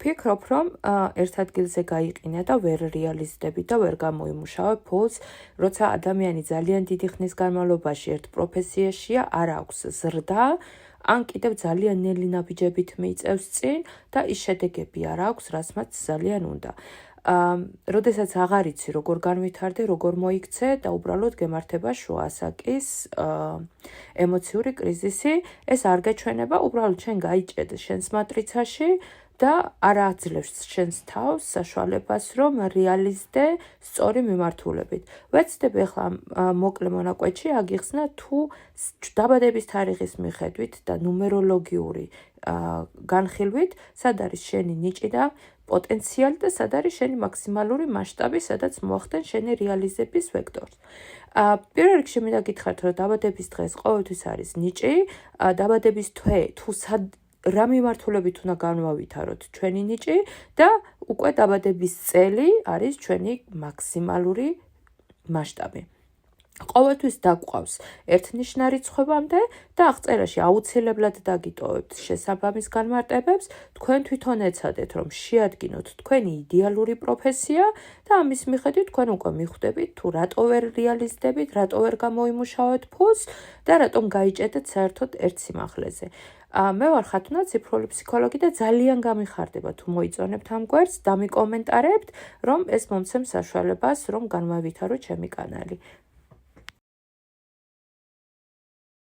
ვფიქრობ, რომ ერთ ადგილზე გაიყინა და ვერ რეალიზდები და ვერ გამოიმუშავებ ფულს, როცა ადამიანი ძალიან დიდი ხნის განმავლობაში ერთ პროფესიაშია, არ აქვს ზრდა, ან კიდევ ძალიან ნელი ნაბიჯებით მიიწევს წინ და ის შედეგები არ აქვს, რაც მათ ძალიან უნდა. როდესაც აღარ იცი როგორ განვითარდე, როგორ მოიქცე და უბრალოდ გემართება შუა ასაკის ემოციური კრიზისი, ეს არ გაჩვენება, უბრალოდ შენ გაიჭედ შენს მატრიცაში და არ აძლევს შენს თავს საშუალებას, რომ რეალიზდე სწორი მიმართულებით. ვეცდები ახლა მოკლე მონაკვეთში აგიხსნა თუ დაბადების თარიღის მიხედვით და ნუმეროლოგიური განხილვით, სად არის შენი ნიჭი და პოტენციალი და სად არის შენი მაქსიმალური მასშტაბი, სადაც მოახდენ შენი რეალიზების ვექტორს. პირველ რიგში მინდა გითხრათ, რომ დაბადების დღეს ყოველთვის არის ნიჭი, დაბადების თვე თუ რა მიმართულებით უნდა განვავითაროთ ჩვენი ნიჭი და უკვე დაბადების წელი არის ჩვენი მაქსიმალური მასშტაბი. ყოველთვის დაგყვავს ერთნიშნა რიცხვებამდე და აღწერაში აუცილებლად დაგიტოვებთ შესაბამის განმარტებებს, თქვენ თვითონ ეცადეთ, რომ შეადგინოთ თქვენი იდეალური პროფესია და ამის მიხედვით თქვენ უკვე მიხვდებით თუ რატო ვერ რეალიზდებით, რატო ვერ გამოიმუშავეთ ფულს და რატომ გაიჭედეთ საერთოდ ერთ სიმაღლეზე. მე ვარ ხათუნა, ციფრული ფსიქოლოგი და ძალიან გამიხარდება თუ მოიწონებთ ამ გვერდს, დამიკომენტარებთ, რომ ეს მომცემს საშუალებას, რომ განვავითარო ჩემი კანალი.